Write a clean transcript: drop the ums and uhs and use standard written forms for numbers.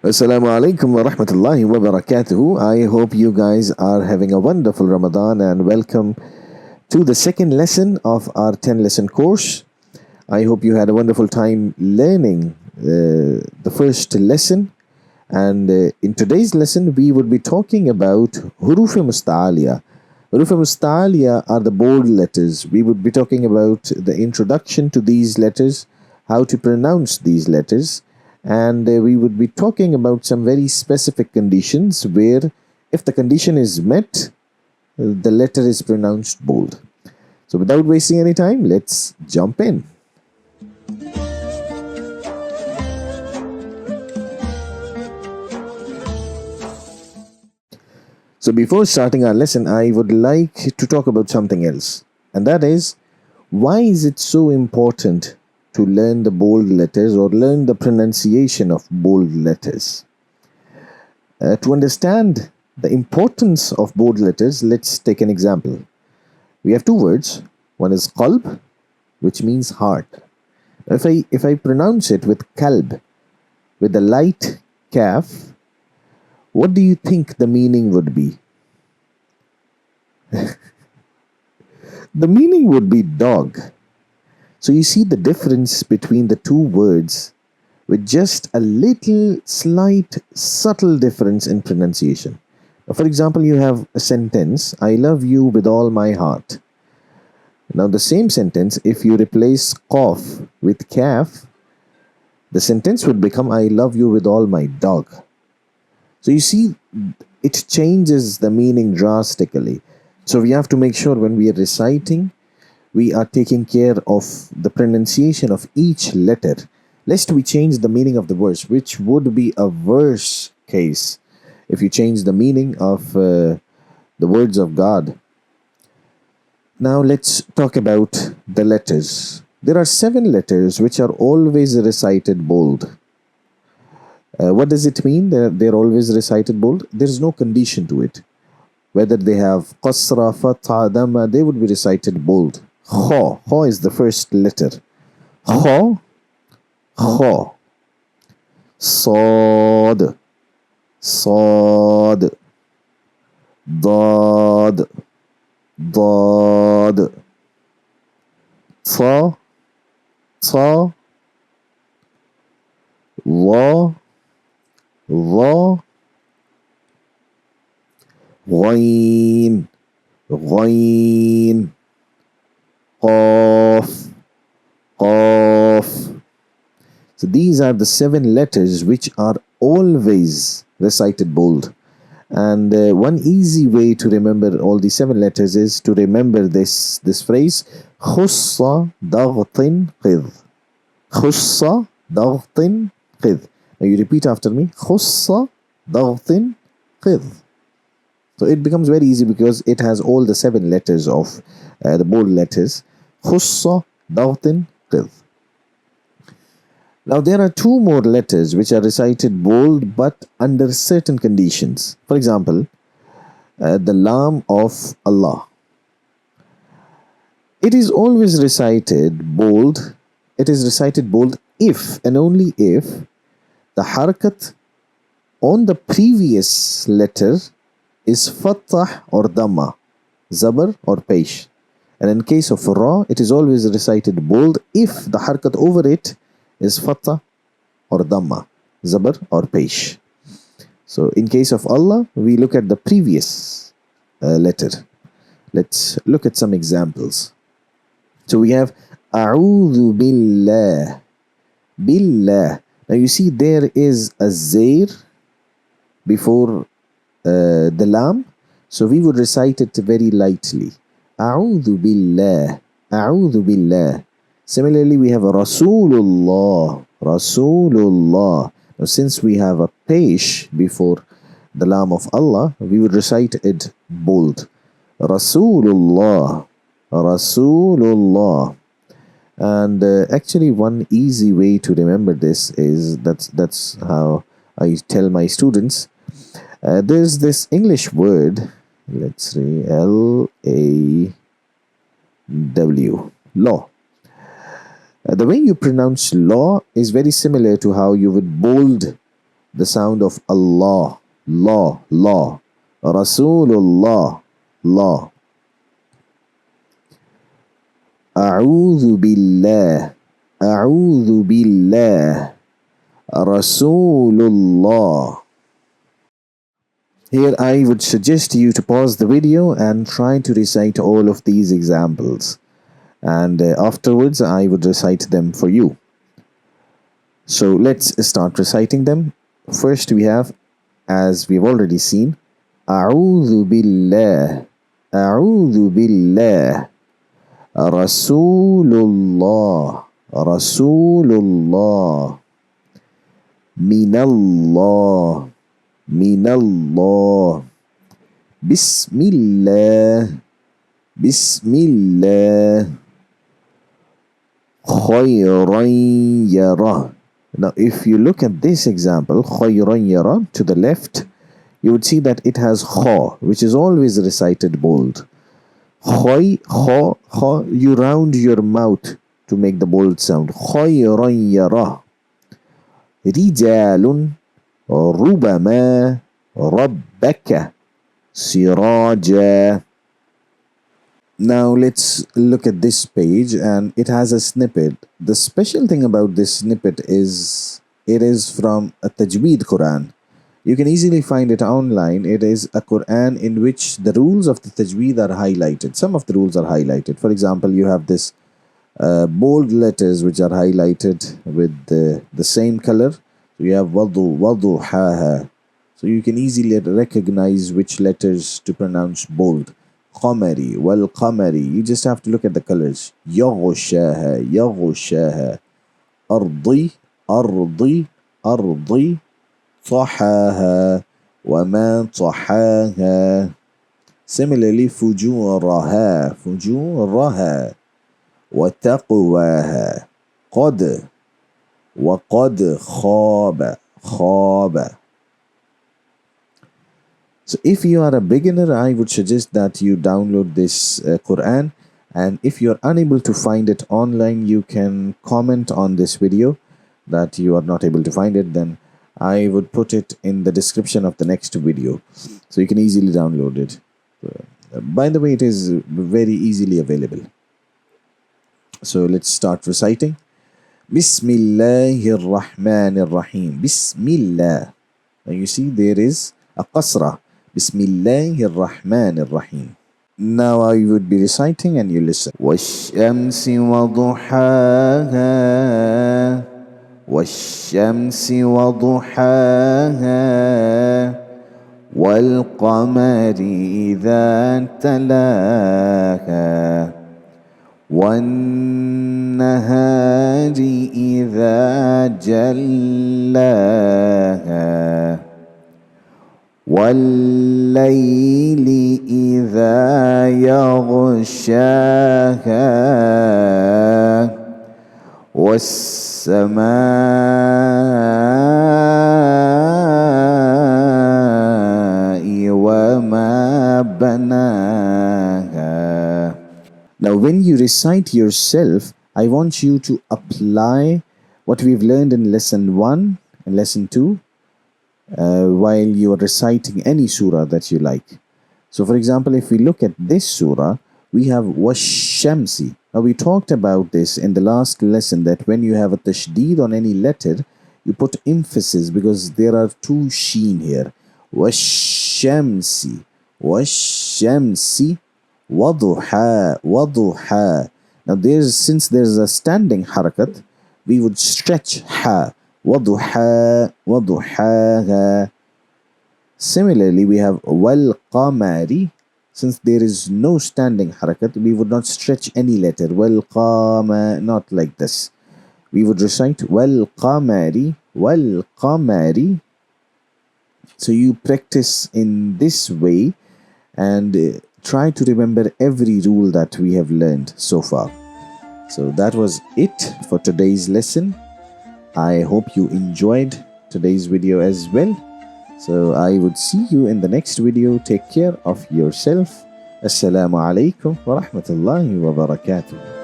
Assalamu alaikum wa rahmatullahi wa barakatuhu. I hope you guys are having a wonderful Ramadan and welcome to the second lesson of our 10 lesson course. I hope you had a wonderful time learning the first lesson. And in today's lesson, we would be talking about Huroof Mustaliya. Huroof Mustaliya are the bold letters. We would be talking about the introduction to these letters, how to pronounce these letters, and we would be talking about some very specific conditions where if the condition is met, the letter is pronounced bold. So without wasting any time, let's jump in. So before starting our lesson, I would like to talk about something else. And that is, why is it so important to learn the bold letters or learn the pronunciation of bold letters? To understand the importance of bold letters, let's take an example. We have two words. One is qalb, which means heart. If I pronounce it with kalb, with a light kaf, what do you think the meaning would be? The meaning would be dog. So you see the difference between the two words with just a little slight subtle difference in pronunciation. For example, you have a sentence, I love you with all my heart. Now the same sentence, if you replace qaf with kaf, the sentence would become I love you with all my dog. So you see, it changes the meaning drastically. So we have to make sure when we are reciting, we are taking care of the pronunciation of each letter, lest we change the meaning of the verse, which would be a worse case if you change the meaning of the words of God. Now let's talk about the letters. There are 7 letters which are always recited bold. What does it mean? They're always recited bold. There's no condition to it. Whether they have qasra, fatha, dhamma, they would be recited bold. Kha. Kha is the first letter. Kha. Kha. Sad. Sad. Dad. Dad. Ta. Ta. La. La. Ghain. Ghain. Qaf. Qaf. So these are the 7 letters which are always recited bold. And one easy way to remember all the 7 letters is to remember this phrase, khussa daghtin qidh. Khussa daghtin qidh. Now you repeat after me, khussa daghtin qidh. So it becomes very easy because it has all the 7 letters of the bold letters. Khussa daghtin qidh. Now there are 2 more letters which are recited bold but under certain conditions. For example, the lam of Allah. It is always recited bold. It is recited bold if and only if the harakat on the previous letter is fattah or dhamma, zabar or peish. And in case of ra, it is always recited bold if the harakat over it is fattah or dhamma, zabar or peish. So in case of Allah, we look at the previous letter. Let's look at some examples. So we have a'udhu billah. Billah. Now you see there is a zair before the lam. So we would recite it very lightly. A'udhu billah. A'udhu billah. Similarly, we have a Rasulullah. Rasulullah. Now, since we have a peish before the lam of Allah, we would recite it bold. Rasulullah. Rasulullah. And actually, one easy way to remember this is that's how I tell my students. There's this English word. Let's see, L-A-W. Law. The way you pronounce law is very similar to how you would bold the sound of Allah, law, law. Rasulullah, law. A'udhu billah, a'udhu billah. Rasulullah. Here I would suggest you to pause the video and try to recite all of these examples. And afterwards I would recite them for you. So let's start reciting them. First we have, as we've already seen, A'udhu billah, A'udhu billah. Rasulullah, Rasulullah. Minallah, Minallah. Bismillah, Bismillah. Khayran yara. Now if you look at this example, khayran yara, to the left, you would see that it has kha, which is always recited bold. Khay, kha, kha, you round your mouth to make the bold sound. Khayran yara. رجال ربما ربك سراجا. Now let's look at this page, and it has a snippet. The special thing about this snippet is it is from a Tajweed Quran. You can easily find it online. It is a Quran in which the rules of the Tajweed are highlighted. Some of the rules are highlighted. For example, you have this bold letters which are highlighted with the same color. So you have wadu, wadu, ha, ha. So you can easily recognize which letters to pronounce bold. Qamari, wal qamari. You just have to look at the colors. Yaghshaha, yaghshaha. Ardi, ardi, ardi. Tahaha, wa ma tahaha. Similarly, fujuraha, fujuraha. وتقواها قد وقد خاب خاب. So if you are a beginner, I would suggest that you download this Quran, and if you are unable to find it online, you can comment on this video that you are not able to find it. Then I would put it in the description of the next video, so you can easily download it. By the way, it is very easily available. So let's start reciting. Bismillahir Rahmanir Rahim. Bismillah. Now you see there is a qasra. Bismillahir Rahmanir Rahim. Now I would be reciting and you listen. Wash-shamsi wa-duhaha. Wash-shamsi wa-duhaha. Wal-qamari idha talaha. والنهار إذا جلاها والليل إذا يغشاها والسماء وما بناها. Now when you recite yourself, I want you to apply what we've learned in lesson 1 and lesson 2 while you are reciting any surah that you like. So for example, if we look at this surah, we have wash-shamsi. Now we talked about this in the last lesson, that when you have a tashdeed on any letter, you put emphasis because there are two sheen here. Wash-shamsi, wash-shamsi. Waduha, waduha. Now since there's a standing harakat, we would stretch ha. Waduha, waduha. Similarly, we have wal qamari. Since there is no standing harakat, we would not stretch any letter. Wal qama, not like this. We would recite wal qamari, wal qamari. So you practice in this way and try to remember every rule that we have learned so far. So that was it for today's lesson. I hope you enjoyed today's video as well. So I would see you in the next video. Take care of yourself. Assalamu alaikum wa rahmatullahi wa barakatuh.